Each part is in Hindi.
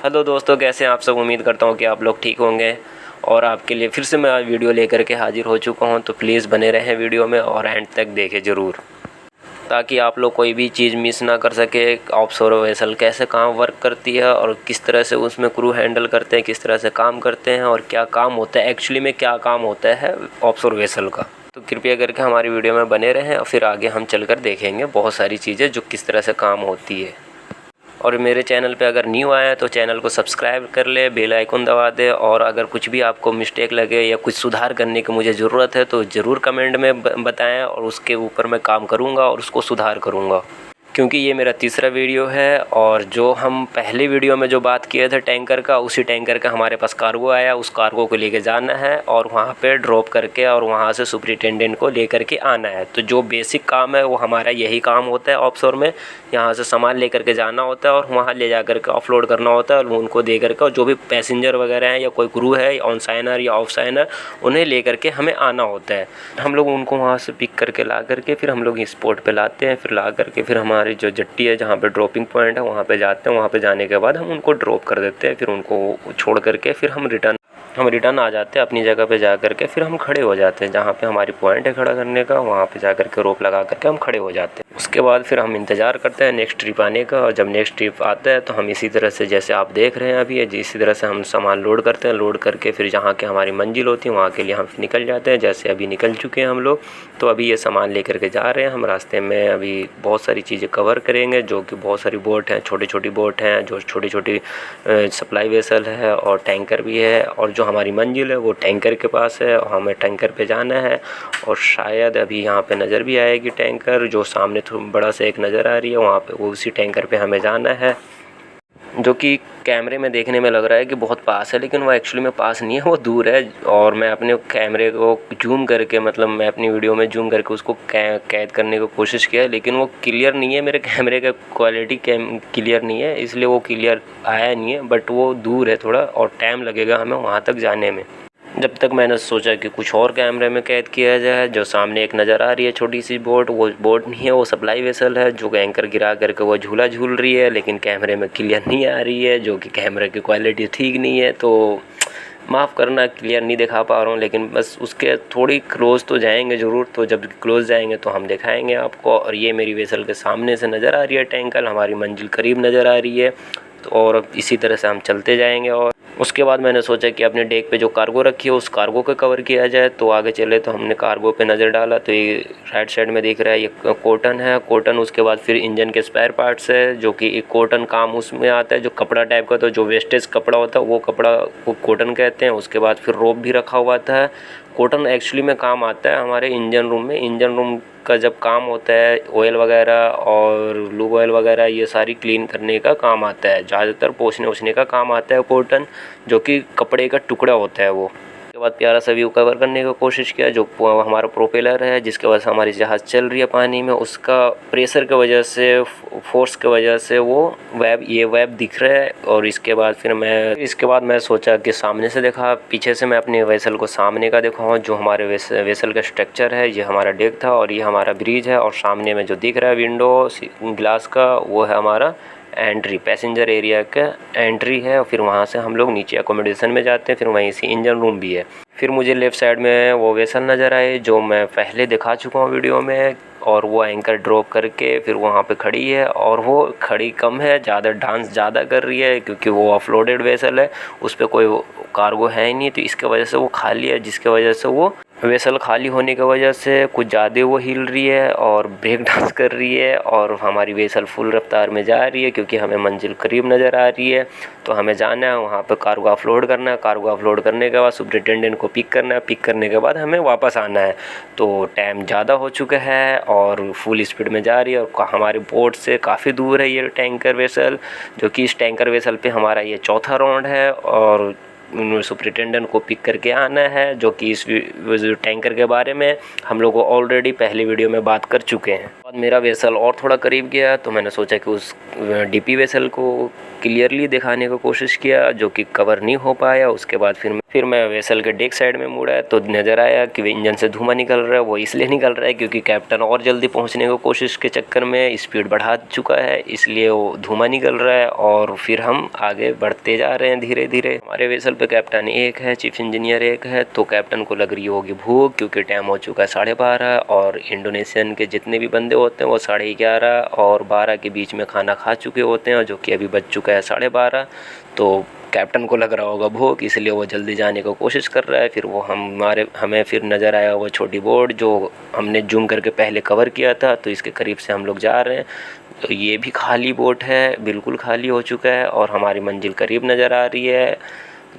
हेलो दोस्तों, कैसे हैं आप सब। उम्मीद करता हूं कि आप लोग ठीक होंगे और आपके लिए फिर से मैं आज वीडियो लेकर के हाजिर हो चुका हूं। तो प्लीज़ बने रहें वीडियो में और एंड तक देखें ज़रूर, ताकि आप लोग कोई भी चीज़ मिस ना कर सके। ऑफशोर वेसल कैसे काम वर्क करती है और किस तरह से उसमें क्रू हैंडल करते हैं, किस तरह से काम करते हैं और क्या काम होता है, एक्चुअली में क्या काम होता है ऑफशोर वेसल का। तो कृपया करके हमारी वीडियो में बने रहें और फिर आगे हम चलकर देखेंगे बहुत सारी चीज़ें जो किस तरह से काम होती है। और मेरे चैनल पे अगर न्यू आए हैं तो चैनल को सब्सक्राइब कर ले, बेल आइकन दबा दे। और अगर कुछ भी आपको मिस्टेक लगे या कुछ सुधार करने की मुझे ज़रूरत है तो ज़रूर कमेंट में बताएं और उसके ऊपर मैं काम करूँगा और उसको सुधार करूँगा, क्योंकि ये मेरा तीसरा वीडियो है। और जो हम पहले वीडियो में जो बात किए थे टैंकर का, उसी टैंकर का हमारे पास कार्गो आया। उस कार्गो को लेके जाना है और वहाँ पे ड्रॉप करके और वहाँ से सुपरिटेंडेंट को लेकर के आना है। तो जो बेसिक काम है वो हमारा यही काम होता है ऑफशोर में। यहाँ से सामान लेकर के जाना होता है और वहाँ ले जा करके ऑफलोड करना होता है और उनको दे करके, और जो भी पैसेंजर वगैरह हैं या कोई क्रू है ऑन साइनर या ऑफ साइनर, उन्हें ले करके हमें आना होता है। हम लोग उनको वहाँ से पिक करके ला करके फिर हम लोग स्पॉट पे लाते हैं। फिर ला करके फिर हमारी जो जट्टी है जहाँ पे ड्रॉपिंग पॉइंट है वहाँ पे जाते हैं। वहाँ पे जाने के बाद हम उनको ड्रॉप कर देते हैं। फिर उनको छोड़ करके फिर हम रिटर्न आ जाते हैं अपनी जगह पे जा करके। फिर हम खड़े हो जाते हैं जहाँ पे हमारी पॉइंट है खड़ा करने का, वहाँ पे जा करके रोप लगा करके हम खड़े हो जाते हैं। उसके बाद फिर हम इंतज़ार करते हैं नेक्स्ट ट्रिप आने का। और जब नेक्स्ट ट्रिप आता है तो हम इसी तरह से, जैसे आप देख रहे हैं अभी, इसी तरह से हम सामान लोड करते हैं। लोड करके फिर जहाँ के हमारी मंजिल होती है वहाँ के लिए हम निकल जाते हैं। जैसे अभी निकल चुके हैं हम लोग। तो अभी ये सामान लेकर के जा रहे हैं हम। रास्ते में अभी बहुत सारी चीज़ें कवर करेंगे, जो कि बहुत सारी बोट हैं, छोटी छोटी बोट हैं, जो छोटी छोटी सप्लाई वेसल है और टैंकर भी है। और जो हमारी मंजिल है वो टैंकर के पास है और हमें टैंकर पे जाना है। और शायद अभी यहाँ पे नज़र भी आएगी टैंकर, जो सामने बड़ा सा एक नज़र आ रही है, वहाँ पे वो उसी टैंकर पे हमें जाना है। जो कि कैमरे में देखने में लग रहा है कि बहुत पास है, लेकिन वो एक्चुअली में पास नहीं है, वो दूर है। और मैं अपने कैमरे को जूम करके, मतलब मैं अपनी वीडियो में जूम करके उसको कैद करने की कोशिश किया है, लेकिन वो क्लियर नहीं है। मेरे कैमरे का क्वालिटी क्लियर नहीं है, इसलिए वो क्लियर आया नहीं है। बट वो दूर है थोड़ा और टाइम लगेगा हमें वहाँ तक जाने में। जब तक मैंने सोचा कि कुछ और कैमरे में कैद किया जाए। जो सामने एक नज़र आ रही है छोटी सी बोट, वो बोट नहीं है, वो सप्लाई वेसल है जो एंकर गिरा करके वो झूला झूल रही है, लेकिन कैमरे में क्लियर नहीं आ रही है, जो कि कैमरे की क्वालिटी ठीक नहीं है। तो माफ़ करना, क्लियर नहीं दिखा पा रहा हूँ, लेकिन बस उसके थोड़ी क्लोज़ तो जाएंगे ज़रूर। तो जब क्लोज़ जाएंगे तो हम दिखाएंगे आपको। और ये मेरी वेसल के सामने से नज़र आ रही है टैंकर, हमारी मंजिल करीब नज़र आ रही है। तो और इसी तरह से हम चलते जाएंगे। और उसके बाद मैंने सोचा कि अपने डेक पे जो कार्गो रखी है उस कार्गो को कवर किया जाए। तो आगे चले तो हमने कार्गो पे नज़र डाला तो ये राइट साइड में दिख रहा है, ये कॉटन है। कॉटन, उसके बाद फिर इंजन के स्पेयर पार्ट्स है, जो कि एक कॉटन काम उसमें आता है, जो कपड़ा टाइप का। तो जो वेस्टेज कपड़ा होता है वो कपड़ा को कॉटन कहते हैं। उसके बाद फिर रोप भी रखा हुआ था। कॉटन एक्चुअली में काम आता है हमारे इंजन रूम में। इंजन रूम का जब काम होता है, ऑयल वगैरह और लूब ऑयल वगैरह ये सारी क्लीन करने का काम आता है, ज़्यादातर पोंछने ओछने का काम आता है कॉटन, जो कि कपड़े का टुकड़ा होता है वो। उसके बाद प्यारा सा व्यू कवर करने की कोशिश किया। जो हमारा प्रोपेलर है जिसके वजह से हमारी जहाज़ चल रही है पानी में, उसका प्रेशर की वजह से, फोर्स की वजह से वो ये वेब दिख रहा है। और इसके बाद मैं सोचा कि सामने से देखा, पीछे से मैं अपने वेसल को सामने का दिखाऊँ। जो हमारे वेसल का स्ट्रक्चर है, ये हमारा डेक था और ये हमारा ब्रिज है। और सामने में जो दिख रहा है विंडो ग्लास का, वो है हमारा एंट्री, पैसेंजर एरिया का एंट्री है। और फिर वहाँ से हम लोग नीचे अकोमोडेशन में जाते हैं। फिर वहीं से इंजन रूम भी है। फिर मुझे लेफ़्ट साइड में वो वेसल नज़र आए जो मैं पहले दिखा चुका हूँ वीडियो में। और वो एंकर ड्रॉप करके फिर वहाँ पे खड़ी है। और वो खड़ी कम है, ज़्यादा डांस ज़्यादा कर रही है, क्योंकि वो ऑफलोडेड वेसल है, उस पर कोई कार्गो है ही नहीं। तो इसके वजह से वो खाली है, जिसके वजह से वो वेसल खाली होने की वजह से कुछ ज़्यादा वो हिल रही है और ब्रेक डांस कर रही है। और हमारी वेसल फुल रफ्तार में जा रही है, क्योंकि हमें मंजिल करीब नज़र आ रही है। तो हमें जाना है वहाँ पे, कार्गो ऑफलोड करना है। कार्गो ऑफलोड करने के बाद सुपरिटेंडेंट को पिक करना है। पिक करने के बाद हमें वापस आना है। तो टाइम ज़्यादा हो चुका है और फुल स्पीड में जा रही है। और हमारी बोट से काफ़ी दूर है ये टैंकर वेसल, जो कि इस टैंकर वेसल पे हमारा ये चौथा राउंड है। और सुपरिटेंडेंट को पिक करके आना है, जो कि इस टैंकर के बारे में हम लोग ऑलरेडी पहले वीडियो में बात कर चुके हैं। बाद मेरा वेसल और थोड़ा करीब गया तो मैंने सोचा कि उस डीपी वेसल को क्लियरली दिखाने की कोशिश किया, जो कि कवर नहीं हो पाया। उसके बाद फिर मैं वेसल के डेक साइड में मुड़ा तो नज़र आया कि इंजन से धुआं निकल रहा है। वो इसलिए निकल रहा है क्योंकि कैप्टन और जल्दी पहुंचने की कोशिश के चक्कर में स्पीड बढ़ा चुका है, इसलिए वो धुआं निकल रहा है। और फिर हम आगे बढ़ते जा रहे हैं धीरे धीरे। हमारे वेसल पे कैप्टन एक है, चीफ इंजीनियर एक है। तो कैप्टन को लग रही होगी भूख, क्योंकि टाइम हो चुका है 12:30 और इंडोनेशियन के जितने भी बंदे होते हैं वो 11:30 और 12 के बीच में खाना खा चुके होते हैं, जो कि अभी बज चुका है 12:30। तो कैप्टन को लग रहा होगा भूख, इसलिए वो जल्दी जाने की कोशिश कर रहा है। फिर वो हमें फिर नज़र आया वो छोटी बोट जो हमने जूम करके पहले कवर किया था, तो इसके करीब से हम लोग जा रहे हैं। तो ये भी खाली बोट है, बिल्कुल खाली हो चुका है और हमारी मंजिल करीब नज़र आ रही है।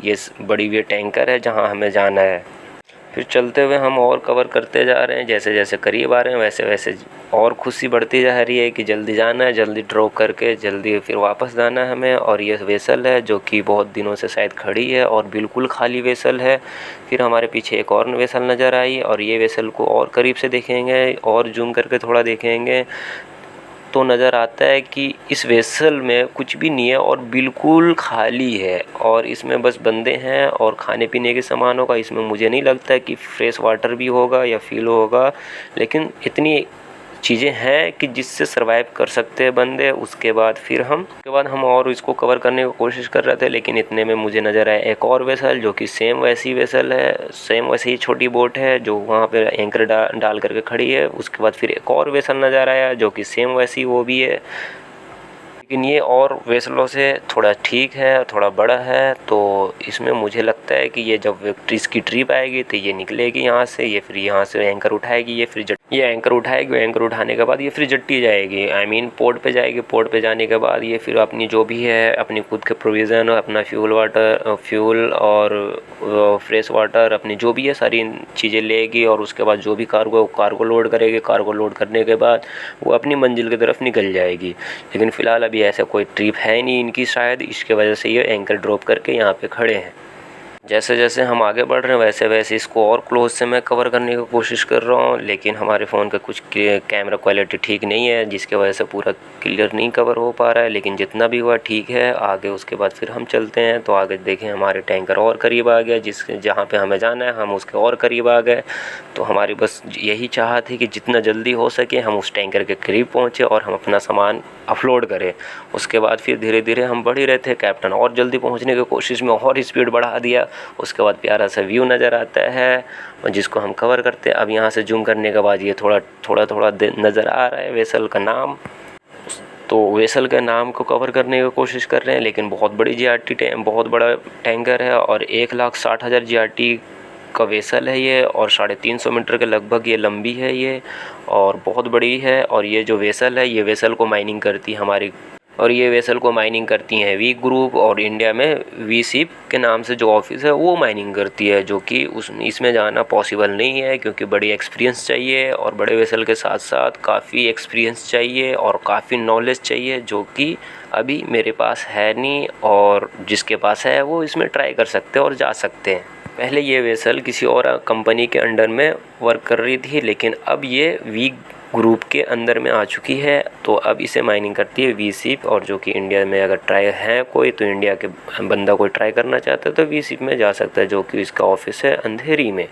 ये बड़ी हुई टैंकर है जहाँ हमें जाना है। फिर चलते हुए हम और कवर करते जा रहे हैं, जैसे जैसे करीब आ रहे हैं वैसे वैसे और खुशी बढ़ती जा रही है कि जल्दी जाना है, जल्दी ड्रॉप करके जल्दी फिर वापस जाना है हमें। और ये वेसल है जो कि बहुत दिनों से शायद खड़ी है और बिल्कुल खाली वेसल है। फिर हमारे पीछे एक और वेसल नज़र आई और ये वेसल को और करीब से देखेंगे और जूम करके थोड़ा देखेंगे तो नज़र आता है कि इस वेसल में कुछ भी नहीं है और बिल्कुल खाली है और इसमें बस बंदे हैं और खाने पीने के सामान होगा। इसमें मुझे नहीं लगता है कि फ्रेश वाटर भी होगा या फील होगा, लेकिन इतनी चीज़ें हैं कि जिससे सरवाइव कर सकते हैं बंदे। उसके बाद हम और इसको कवर करने की कोशिश कर रहे थे, लेकिन इतने में मुझे नज़र आया एक और वेसल जो कि सेम वैसी वेसल है, सेम वैसे ही छोटी बोट है जो वहाँ पे एंकर डाल करके खड़ी है। उसके बाद फिर एक और वेसल नज़र आया जो कि सेम वैसी वो भी है, लेकिन ये और वेसलों से थोड़ा ठीक है, थोड़ा बड़ा है। तो इसमें मुझे लगता है कि ये जब इसकी ट्रिप आएगी तो ये निकलेगी यहाँ से, ये फिर यहाँ से एंकर उठाएगी, ये एंकर उठाएगी। एंकर उठाने के बाद ये फिर जट्टी जाएगी, आई मीन पोर्ट पे जाएगी। पोर्ट पे जाने के बाद ये फिर अपनी जो भी है अपनी खुद के प्रोविज़न, अपना फ्यूल और फ्रेश वाटर, अपनी जो भी है सारी चीज़ें लेगी और उसके बाद जो भी कार्गो लोड करेगी। कार्गो लोड करने के बाद वो अपनी मंजिल की तरफ निकल जाएगी। लेकिन फ़िलहाल अभी ऐसा कोई ट्रिप है नहीं इनकी शायद, इसके वजह से ये एंकर ड्रॉप करके यहाँ पे खड़े हैं। जैसे जैसे हम आगे बढ़ रहे हैं वैसे वैसे इसको और क्लोज से मैं कवर करने की कोशिश कर रहा हूँ, लेकिन हमारे फ़ोन का कुछ कैमरा क्वालिटी ठीक नहीं है जिसके वजह से पूरा क्लियर नहीं कवर हो पा रहा है, लेकिन जितना भी हुआ ठीक है। आगे उसके बाद फिर हम चलते हैं तो आगे देखें हमारे टैंकर और करीब आ गया, जहाँ पे हमें जाना है हम उसके और करीब आ गए। तो हमारी बस यही चाह थी कि जितना जल्दी हो सके हम उस टैंकर के करीब पहुँचे और हम अपना सामान अपलोड करें। उसके बाद फिर धीरे धीरे हम बढ़ ही रहे थे, कैप्टन और जल्दी पहुँचने की कोशिश में और स्पीड बढ़ा दिया। उसके बाद प्यारा सा व्यू नज़र आता है जिसको हम कवर करते हैं। अब यहाँ से जूम करने के बाद ये थोड़ा नज़र आ रहा है वेसल का नाम, तो वेसल के नाम को कवर करने की कोशिश कर रहे हैं। लेकिन बहुत बड़ी बहुत बड़ा टैंकर है और 1,60,000 GRT का वेसल है ये और 350 मीटर के लगभग ये लंबी है ये और बहुत बड़ी है। और ये जो वेसल है ये वेसल को माइनिंग करती हैं वी ग्रुप, और इंडिया में वी शिप के नाम से जो ऑफिस है वो माइनिंग करती है, जो कि इसमें जाना पॉसिबल नहीं है क्योंकि बड़ी एक्सपीरियंस चाहिए और बड़े वेसल के साथ साथ काफ़ी एक्सपीरियंस चाहिए और काफ़ी नॉलेज चाहिए, जो कि अभी मेरे पास है नहीं। और जिसके पास है वो इसमें ट्राई कर सकते हैं और जा सकते हैं। पहले ये वेसल किसी और कंपनी के अंडर में वर्क कर रही थी, लेकिन अब ये वी ग्रुप के अंदर में आ चुकी है। तो अब इसे माइनिंग करती है वी शिप, और जो कि इंडिया में अगर ट्राई है कोई तो इंडिया के बंदा कोई ट्राई करना चाहता है तो वी शिप में जा सकता है, जो कि इसका ऑफिस है अंधेरी में।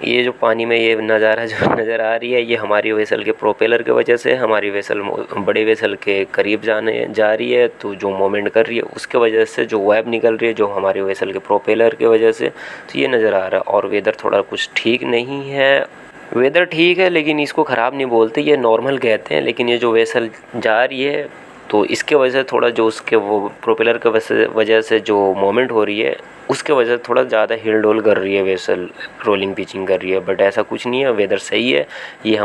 ये जो पानी में ये नज़ारा जो नज़र आ रही है ये हमारी वेसल के प्रोपेलर की वजह से, हमारी वेसल बड़े वेसल के करीब जा रही है, तो जो मोमेंट कर रही है उसके वजह से जो वेब निकल रही है जो हमारी वेसल के प्रोपेलर की वजह से, तो ये नज़र आ रहा है। और वेदर थोड़ा कुछ ठीक नहीं है, वेदर ठीक है लेकिन इसको ख़राब नहीं बोलते, ये नॉर्मल कहते हैं। लेकिन ये जो वेसल जा रही है तो इसके वजह से थोड़ा जो उसके वो प्रोपेलर के वजह से जो मोमेंट हो रही है उसके वजह से थोड़ा ज़्यादा हिल डोल कर रही है वेसल, रोलिंग पिचिंग कर रही है। बट ऐसा कुछ नहीं है, वेदर सही है। ये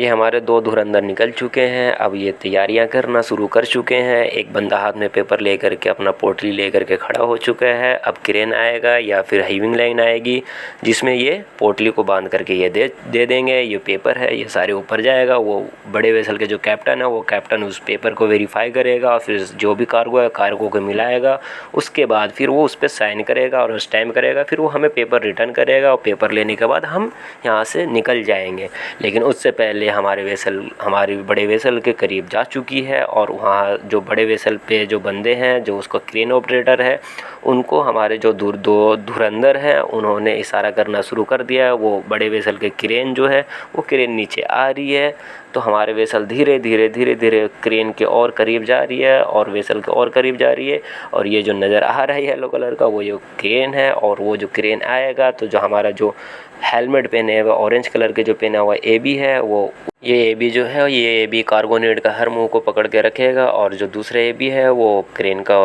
हमारे 2 धुरंधर निकल चुके हैं, अब ये तैयारियां करना शुरू कर चुके हैं। एक बंदा हाथ में पेपर लेकर के अपना पोटली लेकर के खड़ा हो चुका है। अब क्रेन आएगा या फिर हाइविंग लाइन आएगी जिसमें ये पोटली को बांध करके ये दे देंगे। ये पेपर है ये सारे ऊपर जाएगा, वो बड़े वेसल के जो कैप्टन है वो कैप्टन उस पेपर को वेरीफाई करेगा, फिर जो भी कार्गो है कार्गो को मिलाएगा, उसके बाद फिर वो उस पर साइन करेगा करेगा और स्टैम्प करेगा, फिर वो हमें पेपर रिटर्न करेगा और पेपर लेने के बाद हम यहाँ से निकल जाएंगे। लेकिन उससे पहले हमारी बड़े वेसल के करीब जा चुकी है और वहाँ जो बड़े वेसल पे जो बंदे हैं, जो उसका क्रेन ऑपरेटर है, उनको हमारे जो धुरंधर हैं उन्होंने इशारा करना शुरू कर दिया है। वो बड़े वेसल के क्रेन जो है वो क्रेन नीचे आ रही है, तो हमारे वेसल धीरे धीरे क्रेन के और करीब जा रही है और वेसल के और करीब जा रही है। और ये जो नज़र आ रहा है येलो कलर का वो जो क्रेन है, और वो जो क्रेन आएगा तो जो हमारा जो हेलमेट पहने हुआ ऑरेंज कलर के जो पहना हुआ एबी है, वो ये एबी जो है ये एबी कार्गोनेट का हर मुंह को पकड़ के रखेगा, और जो दूसरे एबी है वो क्रेन का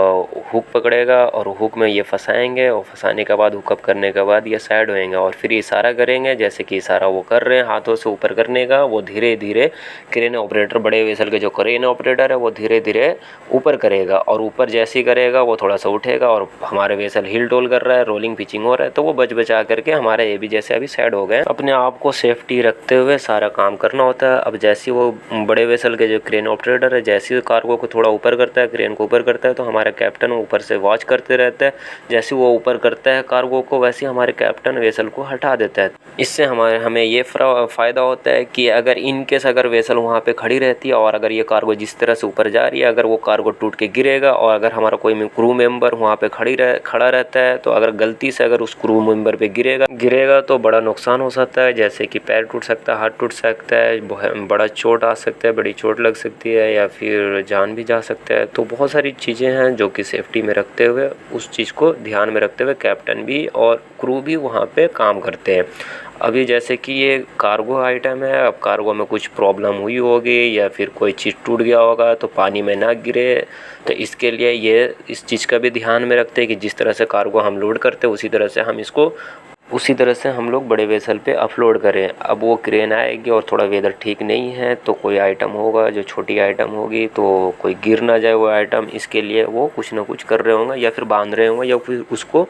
हुक पकड़ेगा और हुक में ये फंसाएंगे, और फंसाने के बाद हुकअप करने के बाद ये साइड होएंगे और फिर इशारा करेंगे, जैसे कि इशारा वो कर रहे हैं हाथों से ऊपर करने का। वो धीरे धीरे क्रेन ऑपरेटर, बड़े वेसल के जो क्रेन ऑपरेटर है वो धीरे धीरे ऊपर करेगा, और ऊपर जैसे ही करेगा वो थोड़ा सा उठेगा और हमारे वेसल हिल डोल कर रहा है, रोलिंग पिचिंग हो रहा है, तो वो बचा करके हमारे एबी जैसे अभी साइड हो गए। अपने आप को सेफ्टी रखते हुए सारा काम करना होता है। अब जैसे वो बड़े वेसल के जो क्रेन ऑपरेटर है जैसे कार्गो को थोड़ा ऊपर करता है, क्रेन को ऊपर करता है, तो हमारा कैप्टन ऊपर से वॉच करते रहता है। जैसे वो ऊपर करता है कार्गो को, वैसे हमारे कैप्टन वेसल को हटा देता है। इससे हमें ये फ़ायदा होता है कि अगर इनकेस अगर वेसल वहाँ पे खड़ी रहती है और अगर ये कार्गो जिस तरह से ऊपर जा रही है, अगर वो कार्गो टूट के गिरेगा और अगर हमारा कोई क्रू मेंबर वहाँ पे खड़ा रहता है, तो अगर गलती से अगर उस क्रू मेंबर पे गिरेगा तो बड़ा नुकसान हो सकता है, जैसे कि पैर टूट सकता है, हाथ टूट सकता है, बड़ा चोट आ सकता है, बड़ी चोट लग सकती है, या फिर जान भी जा सकता है। तो बहुत सारी चीज़ें हैं जो कि सेफ्टी में रखते हुए, उस चीज़ को ध्यान में रखते हुए कैप्टन भी और क्रू भी वहाँ पे काम करते हैं। अभी जैसे कि ये कार्गो आइटम है, अब कार्गो में कुछ प्रॉब्लम हुई होगी या फिर कोई चीज़ टूट गया होगा तो पानी में ना गिरे, तो इसके लिए ये इस चीज़ का भी ध्यान में रखते हैं कि जिस तरह से कार्गो हम लोड करते हैं उसी तरह से हम लोग बड़े वेसल पे अपलोड करें। अब वो क्रेन आएगी और थोड़ा वेदर ठीक नहीं है तो कोई आइटम होगा जो छोटी आइटम होगी तो कोई गिर ना जाए वो आइटम, इसके लिए वो कुछ ना कुछ कर रहे होंगे, या फिर बांध रहे होंगे, या फिर उसको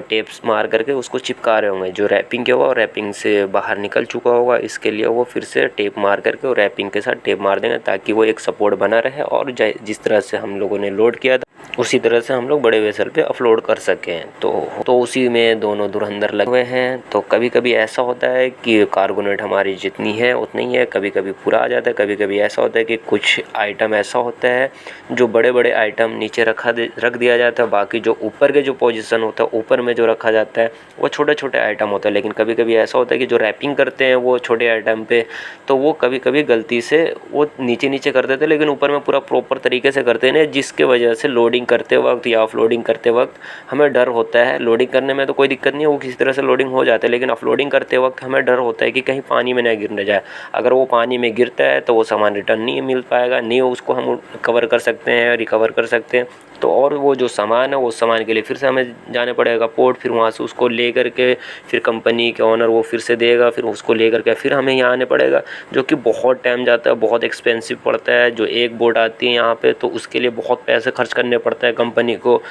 टेप्स मार करके उसको चिपका रहे होंगे। जो रैपिंग किया हुआ रैपिंग से बाहर निकल चुका होगा, इसके लिए वो फिर से टेप मार करके और रैपिंग के साथ टेप मार देंगे ताकि वो एक सपोर्ट बना रहे, और जिस तरह से हम लोगों ने लोड किया था उसी तरह से हम लोग बड़े वेसल पे अपलोड कर सकें। तो उसी में दोनों धुरंधर लगे हुए हैं। तो कभी कभी ऐसा होता है कि कार्गोनेट हमारी जितनी है उतनी ही है, कभी कभी पूरा आ जाता है, कभी कभी ऐसा होता है कि कुछ आइटम ऐसा होता है जो बड़े आइटम नीचे रख दिया जाता है, बाकी जो ऊपर के जो पोजीशन होता है ऊपर में जो रखा जाता है वो छोटे आइटम होता है। लेकिन कभी कभी ऐसा होता है कि जो रैपिंग करते हैं वो छोटे आइटम पे, तो वो कभी कभी गलती से वो नीचे कर देते हैं, लेकिन ऊपर में पूरा प्रॉपर तरीके से करते हैं, जिसके वजह से लोडिंग करते वक्त या ऑफलोडिंग करते वक्त हमें डर होता है। लोडिंग करने में तो कोई दिक्कत नहीं है, वो किसी तरह से लोडिंग हो जाता है, लेकिन ऑफलोडिंग करते वक्त हमें डर होता है कि कहीं पानी में ना गिर न जाए। अगर वो पानी में गिरता है तो वो सामान रिटर्न नहीं मिल पाएगा, नहीं उसको हम कवर कर सकते हैं, रिकवर कर सकते हैं। तो और वो जो सामान है उस सामान के लिए फिर से हमें जाने पड़ेगा पोर्ट, फिर वहाँ से उसको ले करके फिर कंपनी के ओनर वो फिर से देगा, फिर उसको ले करके फिर हमें यहाँ आने पड़ेगा, जो कि बहुत टाइम जाता है, बहुत एक्सपेंसिव पड़ता है। जो एक बोट आती है यहाँ पे तो उसके लिए बहुत पैसे खर्च करने पड़ता है कंपनी को,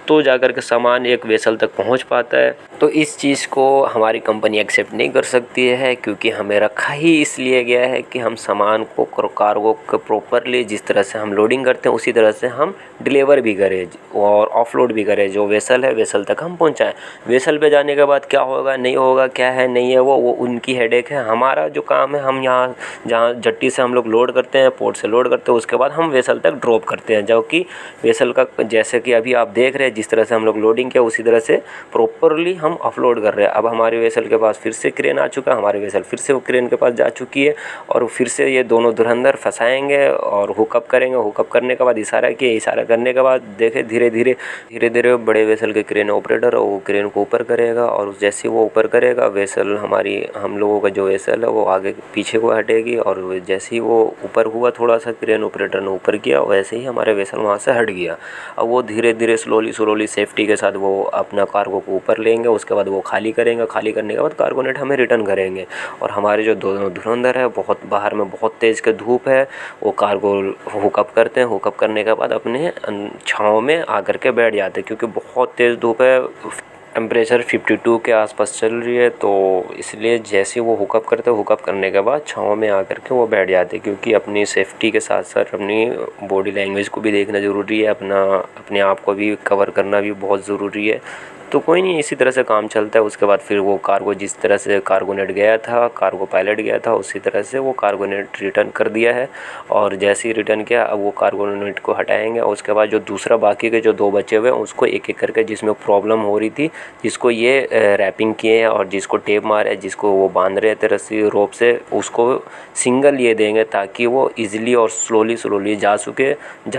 तो जाकर के सामान एक वेसल तक पहुंच पाता है। तो इस चीज़ को हमारी कंपनी एक्सेप्ट नहीं कर सकती है, क्योंकि हमें रखा ही इसलिए गया है कि हम सामान को कार्गो को प्रॉपरली जिस तरह से हम लोडिंग करते हैं उसी तरह से हम डिलीवर भी करें और ऑफलोड भी करें। जो वेसल है वेसल तक हम पहुंचाएं। वेसल पे जाने के बाद क्या होगा नहीं होगा, क्या है नहीं है, वो उनकी हेडेक है। हमारा जो काम है, हम यहाँ जहाँ जट्टी से हम लोग लोड करते हैं, पोर्ट से लोड करते हैं, उसके बाद हम वेसल तक ड्रॉप करते हैं, जो कि वेसल का जैसे कि अभी आप देख रहे हैं जिस तरह से हम लोग लोडिंग किया उसी तरह से प्रॉपरली हम अपलोड कर रहे हैं। अब हमारे वेसल के पास फिर से क्रेन आ चुका है, हमारे वेसल फिर से वो क्रेन के पास जा चुकी है, और फिर से ये दोनों धुरंधर फंसाएंगे और हुकअप करेंगे। हुकअप करने के बाद इशारा करने के बाद देखे धीरे धीरे बड़े वेसल के क्रेन ऑपरेटर वो क्रेन को ऊपर करेगा, और जैसे वो ऊपर करेगा वेसल हम लोगों का जो वेसल है वो आगे पीछे को हटेगी, और जैसे ही वो ऊपर हुआ थोड़ा सा क्रेन ऑपरेटर ने ऊपर किया वैसे ही हमारे वेसल वहाँ से हट गया। अब वो धीरे स्लोली सेफ्टी के साथ वो अपना कार्गो को ऊपर लेंगे, उसके बाद वो खाली करेंगे। खाली करने के बाद कार्गोनेट हमें रिटर्न करेंगे, और हमारे जो दोनों धुरंधर है बहुत बाहर में बहुत तेज़ के धूप है, वो कार्गो हुकअप करते हैं। हुकअप करने के बाद अपने छाँव में आकर के बैठ जाते हैं, क्योंकि बहुत तेज़ धूप है। टेम्परेचर 52 के आसपास चल रही है, तो इसलिए जैसे वो हुकअप करते हैं, हुकअप करने के बाद छाँव में आकर के वो बैठ जाते हैं, क्योंकि अपनी सेफ्टी के साथ साथ अपनी बॉडी लैंग्वेज को भी देखना ज़रूरी है, अपने आप को भी कवर करना भी बहुत ज़रूरी है। तो कोई नहीं, इसी तरह से काम चलता है। उसके बाद फिर वो कार्गो जिस तरह से कार्गोनेट गया था, कार्गो पायलट गया था, उसी तरह से वो कार्गोनेट रिटर्न कर दिया है। और जैसे ही रिटर्न किया, अब वो कार्गोनेट को हटाएंगे और उसके बाद जो दूसरा बाकी के जो 2 बचे हुए हैं उसको एक एक करके, जिसमें प्रॉब्लम हो रही थी, जिसको ये रैपिंग किए हैं और जिसको टेप मारे, जिसको वो बांध रहे थे रस्सी रोप से, उसको सिंगल ये देंगे ताकि वो ईज़िली और स्लोली जा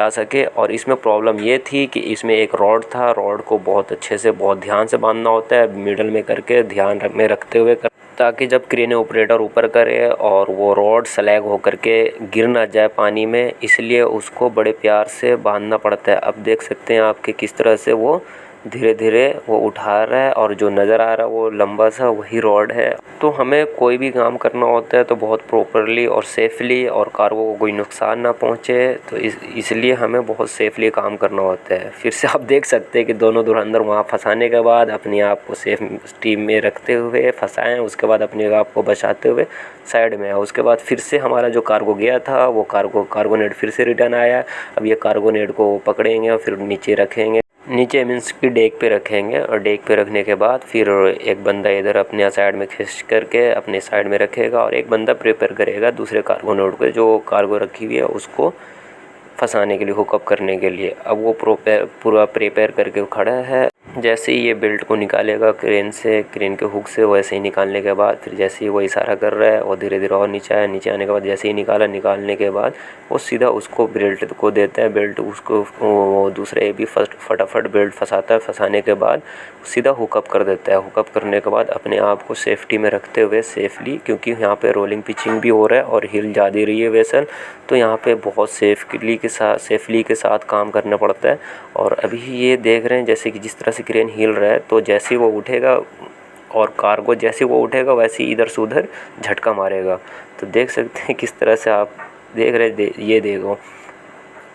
सके। और इसमें प्रॉब्लम ये थी कि इसमें एक रॉड था, रॉड को बहुत अच्छे से बहुत ध्यान से बांधना होता है, मिडल में करके ध्यान में रखते हुए ताकि जब क्रेन ऑपरेटर ऊपर करे और वो रॉड स्लैग होकर के गिर ना जाए पानी में, इसलिए उसको बड़े प्यार से बांधना पड़ता है। अब देख सकते हैं आपके किस तरह से वो धीरे धीरे वो उठा रहा है और जो नज़र आ रहा है वो लंबा सा वही रॉड है। तो हमें कोई भी काम करना होता है तो बहुत प्रॉपरली और सेफली, और कार्गो को कोई नुकसान ना पहुंचे, तो इसलिए हमें बहुत सेफली काम करना होता है। फिर से आप देख सकते हैं कि दोनों धुरंधर वहाँ फंसाने के बाद अपने आप को सेफ टीम में रखते हुए फंसाएं, उसके बाद अपने आप को बचाते हुए साइड में है। उसके बाद फिर से हमारा जो कार्गो गया था वो कार्गोनेट फिर से रिटर्न आया। अब ये कार्गोनेट को पकड़ेंगे और फिर नीचे रखेंगे, नीचे मीन्स की डेक पे रखेंगे, और डेक पे रखने के बाद फिर एक बंदा इधर अपने साइड में खींच करके अपने साइड में रखेगा और एक बंदा प्रिपेयर करेगा दूसरे कार्गो नोट पे जो कार्गो रखी हुई है उसको फंसाने के लिए, हुकअप करने के लिए। अब वो पूरा प्रिपेयर करके खड़ा है। जैसे ही ये बेल्ट को निकालेगा क्रेन से, क्रेन के हुक से, वैसे ही निकालने के बाद फिर जैसे ही वो इशारा कर रहा है और धीरे धीरे और नीचे आया, नीचे आने के बाद जैसे ही निकालने के बाद वो सीधा उसको बेल्ट को देता है। बेल्ट उसको वो दूसरे भी फटाफट बेल्ट फंसाता है। फंसाने के बाद सीधा हुकअप कर देता है। हुकअप करने के बाद अपने आप को सेफ्टी में रखते हुए सेफली, क्योंकि यहाँ पे रोलिंग पिचिंग भी हो रहा है और हिल जा रही है वेसल, तो यहाँ पे बहुत सेफली के साथ काम करना पड़ता है। और अभी ये देख रहे हैं जैसे कि जिस तरह से क्रेन हिल रहा है, तो जैसे ही वो उठेगा और कार्गो जैसे वो उठेगा वैसे ही इधर से उधर झटका मारेगा। तो देख सकते हैं किस तरह से आप देख रहे हैं, ये देखो,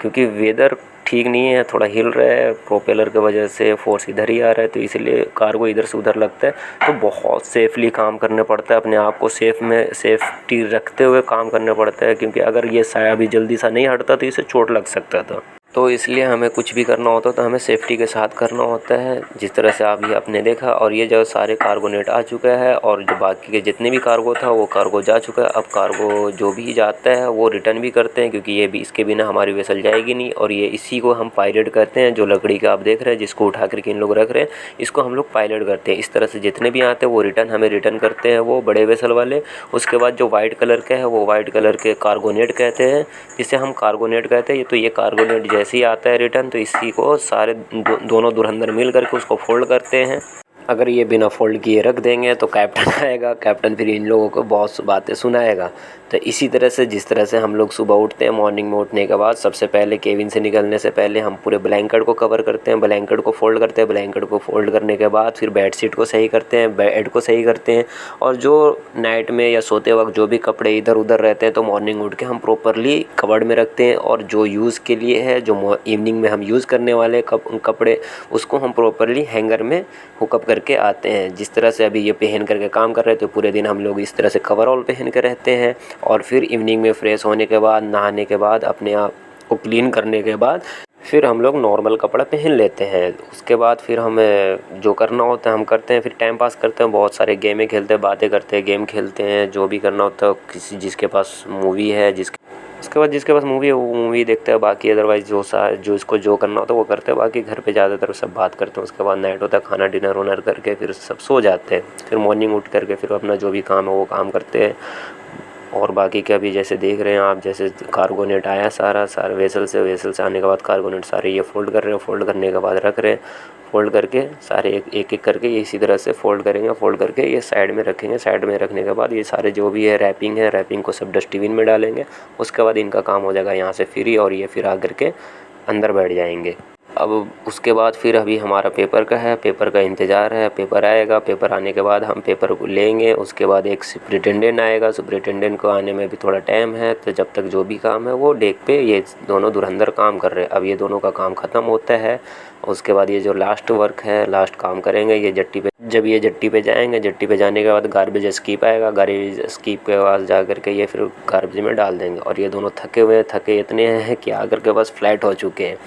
क्योंकि वेदर ठीक नहीं है, थोड़ा हिल रहा है, प्रोपेलर की वजह से फोर्स इधर ही आ रहा है, तो इसलिए कार्गो इधर से उधर लगता है। तो बहुत सेफली काम करने पड़ता है, अपने आप को सेफ्टी रखते हुए काम करना पड़ता है, क्योंकि अगर ये साया भी जल्दी सा नहीं हटता तो इसे चोट लग सकता था। तो इसलिए हमें कुछ भी करना होता तो हमें सेफ्टी के साथ करना होता है, जिस तरह से आप ये आपने देखा। और ये जो सारे कार्गोनेट आ चुका है और जो बाकी के जितने भी कार्गो था वो कार्गो जा चुका है। अब कार्गो जो भी जाता है वो रिटर्न भी करते हैं, क्योंकि ये भी इसके बिना हमारी वेसल जाएगी नहीं। और ये इसी को हम पायलट करते हैं, जो लकड़ी का आप देख रहे हैं जिसको उठा करके इन लोग रख रहे हैं, इसको हम लोग पायलट करते हैं। इस तरह से जितने भी आते हैं वो हमें रिटर्न करते हैं, वो बड़े वेसल वाले। उसके बाद जो वाइट कलर के है वो वाइट कलर के कार्गोनेट कहते हैं, जिसे हम कार्गोनेट कहते हैं। तो ये कार्गोनेट जैसे ही आता है रिटर्न, तो इसी को सारे दोनों धुरंधर मिल करके उसको फोल्ड करते हैं। अगर ये बिना फोल्ड किए रख देंगे तो कैप्टन आएगा, कैप्टन फिर इन लोगों को बहुत सी बातें सुनाएगा। तो इसी तरह से जिस तरह से हम लोग सुबह उठते हैं, मॉर्निंग में उठने के बाद सबसे पहले केबिन से निकलने से पहले हम पूरे ब्लैंकेट को कवर करते हैं, ब्लैंकेट को फोल्ड करते हैं, ब्लैंकेट को फोल्ड करने के बाद फिर बेडशीट को सही करते हैं, बेड को सही करते हैं। और जो नाइट में या सोते वक्त जो भी कपड़े इधर उधर रहते हैं तो मॉर्निंग उठ के हम प्रॉपरली कवर्ड में रखते हैं। और जो यूज़ के लिए है, जो इवनिंग में हम यूज़ करने वाले कपड़े, उसको हम प्रॉपरली हैंगर में हुकअप करके आते हैं। जिस तरह से अभी ये पहन करके काम कर रहे थे, पूरे दिन हम लोग इस तरह से कवरऑल पहन के रहते हैं। और फिर इवनिंग में फ्रेश होने के बाद, नहाने के बाद, अपने आप को क्लीन करने के बाद फिर हम लोग नॉर्मल कपड़ा पहन लेते हैं। उसके बाद फिर हमें जो करना होता है हम करते हैं, फिर टाइम पास करते हैं, बहुत सारे गेमें खेलते हैं, बातें करते हैं, गेम खेलते हैं, जो भी करना होता है। किसी जिसके पास मूवी है, उसके बाद जिसके पास मूवी है वो मूवी देखते हैं। बाकी अदरवाइज़ जो इसको जो करना होता है वो करते हैं। बाकी घर पे ज़्यादातर सब बात करते हैं। उसके बाद नाइट होता है, खाना डिनर वनर करके फिर सब सो जाते हैं। फिर मॉर्निंग उठ करके फिर अपना जो भी काम है वो काम करते हैं। और बाकी का भी जैसे देख रहे हैं आप, जैसे कार्गोनेट आया सारा वेसल से आने के बाद कार्गोनेट सारे ये फोल्ड कर रहे हैं, फोल्ड करने के बाद रख रहे हैं, फोल्ड करके सारे एक एक करके ये इसी तरह से फोल्ड करेंगे। फोल्ड करके ये साइड में रखेंगे। साइड में रखने के बाद ये सारे जो भी है रैपिंग को सब डस्टबिन में डालेंगे। उसके बाद इनका काम हो जाएगा यहाँ से फ्री, और ये फिर आ करके अंदर बैठ जाएंगे। अब उसके बाद फिर अभी हमारा पेपर का है, पेपर का इंतज़ार है। पेपर आएगा, पेपर आने के बाद हम पेपर को लेंगे। उसके बाद एक सुपरिटेंडेंट आएगा, सुपरिटेंडेंट को आने में भी थोड़ा टाइम है। तो जब तक जो भी काम है वो डेस्क पे ये दोनों धुरंधर काम कर रहे हैं। अब ये दोनों का काम ख़त्म होता है, उसके बाद ये जो लास्ट वर्क है, लास्ट काम करेंगे ये जट्टी पे। जब ये जट्टी पे जाएंगे, जट्टी पे जाने के बाद गार्बेज स्कीप आएगा, गार्बेज स्कीप के पास जा कर के ये फिर गार्बेज में डाल देंगे। और ये दोनों थके हुए थके इतने हैं कि आकर के बस फ्लैट हो चुके हैं।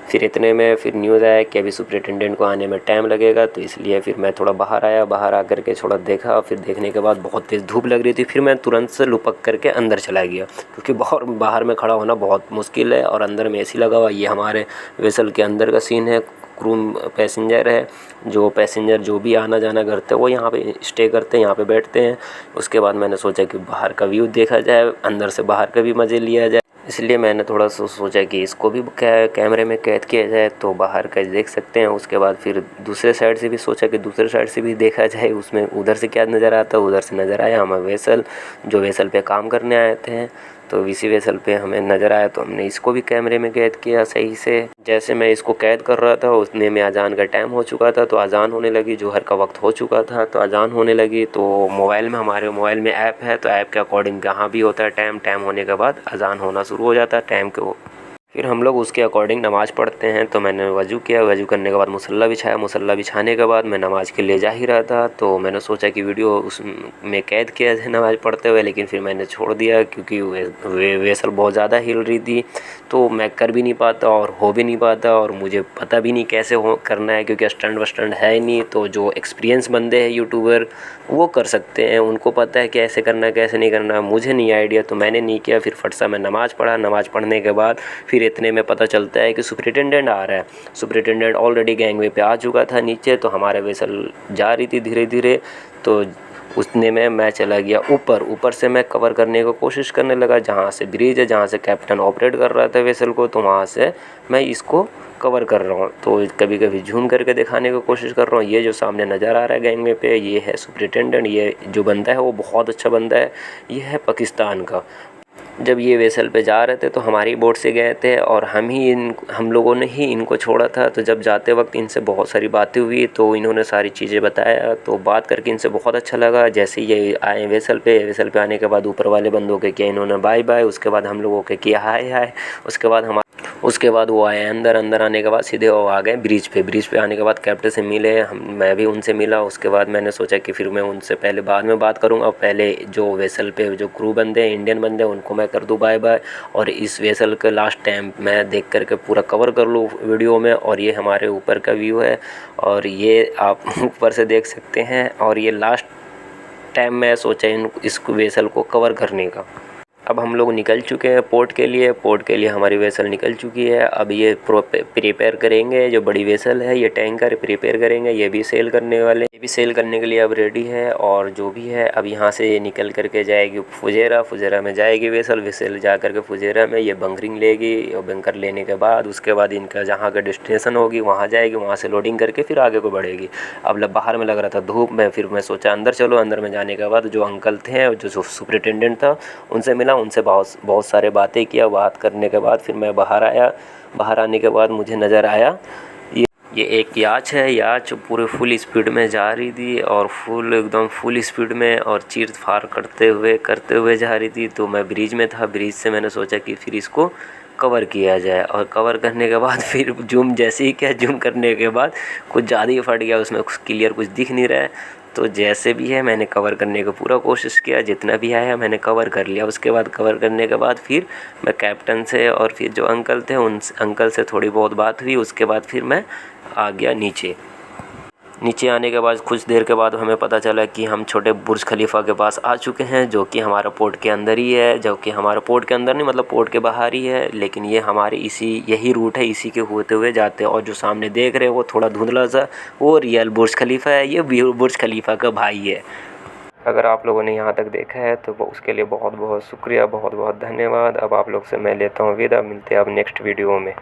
फिर इतने में फिर न्यूज़ आया कि अभी सुपरिटेंडेंट को आने में टाइम लगेगा, तो इसलिए फिर मैं थोड़ा बाहर आया। बाहर आकर के थोड़ा देखा, फिर देखने के बाद बहुत तेज़ धूप लग रही थी। फिर मैं तुरंत से लुपक करके अंदर चला गया, क्योंकि बाहर में खड़ा होना बहुत मुश्किल है और अंदर में एसी लगा हुआ। ये हमारे वेसल के अंदर का सीन है। क्रू पैसेंजर है, जो पैसेंजर जो भी आना जाना करते हैं वो यहाँ पे स्टे करते हैं, यहाँ पे बैठते हैं। उसके बाद मैंने सोचा कि बाहर का व्यू देखा जाए, अंदर से बाहर का भी मज़े लिया जाए। इसलिए मैंने थोड़ा सा सोचा कि इसको भी कैमरे में कैद किया जाए, तो बाहर का देख सकते हैं। उसके बाद फिर दूसरे साइड से भी सोचा कि दूसरे साइड से भी देखा जाए, उसमें उधर से क्या नज़र आता है। उधर से नज़र आया हमें वेसल, जो वेसल पे काम करने आए थे, तो इसी वेसल पे हमें नज़र आया, तो हमने इसको भी कैमरे में कैद किया सही से। जैसे मैं इसको कैद कर रहा था उतने में अजान का टाइम हो चुका था, तो अजान होने लगी, जोहर का वक्त हो चुका था, तो अजान होने लगी। तो हमारे मोबाइल में ऐप है, तो ऐप के अकॉर्डिंग जहाँ भी होता है टाइम होने के बाद अजान होना शुरू हो जाता है टाइम के। फिर हम लोग उसके अकॉर्डिंग नमाज़ पढ़ते हैं। तो मैंने वज़ू किया, वज़ू करने के बाद मुसल्ला बिछाया। मुसल्ला बिछाने के बाद मैं नमाज़ के लिए जा ही रहा था, तो मैंने सोचा कि वीडियो उसमें कैद किया जाए नमाज़ पढ़ते हुए, लेकिन फिर मैंने छोड़ दिया, क्योंकि वेसल बहुत ज़्यादा हिल रही थी, तो मैं कर भी नहीं पाता और हो भी नहीं पाता, और मुझे पता भी नहीं कैसे हो करना है, क्योंकि स्टंट वस्टंट है ही नहीं। तो जो एक्सपीरियंस बंदे हैं यूट्यूबर वो कर सकते हैं, उनको पता है कैसे करना है कैसे नहीं करना। मुझे नहीं आइडिया, तो मैंने नहीं किया। फिर फट सा मैं नमाज़ पढ़ा। नमाज़ पढ़ने के बाद फिर इतने में पता चलता है कि सुपरिटेंडेंट आ रहा है। सुपरिटेंडेंट ऑलरेडी गैंगवे पे आ चुका था नीचे, तो हमारे वेसल जा रही थी धीरे धीरे। तो उतने में मैं चला गया ऊपर से मैं कवर करने की कोशिश करने लगा, जहाँ से ब्रिज है, जहाँ से कैप्टन ऑपरेट कर रहा था वेसल को, तो वहाँ से मैं इसको कवर कर रहा हूँ। तो कभी कभी झूम करके दिखाने की कोशिश कर रहा हूँ। ये जो सामने नज़र आ रहा है गैंगवे पे, ये है सुपरिटेंडेंट। ये जो बंदा है वो बहुत अच्छा बंदा है, ये है पाकिस्तान का। जब ये वेसल पे जा रहे थे तो हमारी बोट से गए थे, और हम लोगों ने ही इनको छोड़ा था। तो जब जाते वक्त इनसे बहुत सारी बातें हुई, तो इन्होंने सारी चीज़ें बताया, तो बात करके इनसे बहुत अच्छा लगा। जैसे ये आए वेसल पे आने के बाद ऊपर वाले बंदों के किया इन्होंने बाय बाय, उसके बाद हम लोगों के किया हाय हाय। उसके बाद वो आए अंदर आने के बाद सीधे वो आ गए ब्रिज पे आने के बाद कैप्टन से मिले, मैं भी उनसे मिला। उसके बाद मैंने सोचा कि फिर मैं उनसे पहले बाद में बात करूँगा, पहले जो वेसल पे जो क्रू बंदे हैं, इंडियन बंदे हैं, उनको मैं कर दूँ बाय बाय, और इस वेसल का लास्ट टाइम मैं देख करके पूरा कवर कर लूँ वीडियो में। और ये हमारे ऊपर का व्यू है, और ये आप ऊपर से देख सकते हैं। और ये लास्ट टाइम मैं सोचा इस वेसल को कवर करने का। अब हम लोग निकल चुके हैं पोर्ट के लिए हमारी वेसल निकल चुकी है। अब ये प्रिपेयर करेंगे, जो बड़ी वेसल है ये टैंकर प्रिपेयर करेंगे, ये भी सेल करने के लिए अब रेडी है। और जो भी है अब यहाँ से ये निकल करके जाएगी फुजेरा में जाएगी वेसल जा करके फुजेरा में ये बंकरिंग लेगी, और बंकर लेने के बाद उसके बाद इनका जहाँ का डेस्टिनेशन होगी वहाँ जाएगी, वहाँ से लोडिंग करके फिर आगे को बढ़ेगी। अब बाहर में लग रहा था धूप में, फिर मैं सोचा अंदर चलो। अंदर में जाने के बाद जो अंकल थे, जो सुपरिटेंडेंट था, उनसे मिला, उनसे बहुत सारे बातें किया। बात करने के बाद फिर मैं बाहर आया। बाहर आने के बाद मुझे नज़र आया ये एक याच है, याच पूरे फुल स्पीड में जा रही थी, और एकदम फुल स्पीड में और चीर फाड़ करते हुए जा रही थी। तो मैं ब्रिज में था, ब्रिज से मैंने सोचा कि फिर इसको कवर किया जाए। और कवर करने के बाद फिर जूम करने के बाद कुछ ज़्यादा ही फट गया, उसमें क्लियर कुछ दिख नहीं रहा है। तो जैसे भी है मैंने कवर करने का पूरा कोशिश किया, जितना भी आया मैंने कवर कर लिया। उसके बाद कवर करने के बाद फिर मैं कैप्टन से और फिर जो अंकल थे उन अंकल से थोड़ी बहुत बात हुई। उसके बाद फिर मैं आ गया नीचे आने के बाद कुछ देर के बाद हमें पता चला कि हम छोटे बुर्ज खलीफा के पास आ चुके हैं, जो कि हमारा पोर्ट के अंदर ही है। जो कि हमारा पोर्ट के अंदर नहीं, मतलब पोर्ट के बाहर ही है, लेकिन ये हमारे यही रूट है, इसी के होते हुए जाते हैं। और जो सामने देख रहे हैं वो थोड़ा धुंधला सा, वो रियल बुर्ज खलीफा है, ये बुर्ज खलीफा का भाई है। अगर आप लोगों ने यहाँ तक देखा है तो उसके लिए बहुत बहुत शुक्रिया, बहुत बहुत धन्यवाद। अब आप लोग से मैं लेता हूँ विदा, मिलते हैं अब नेक्स्ट वीडियो में।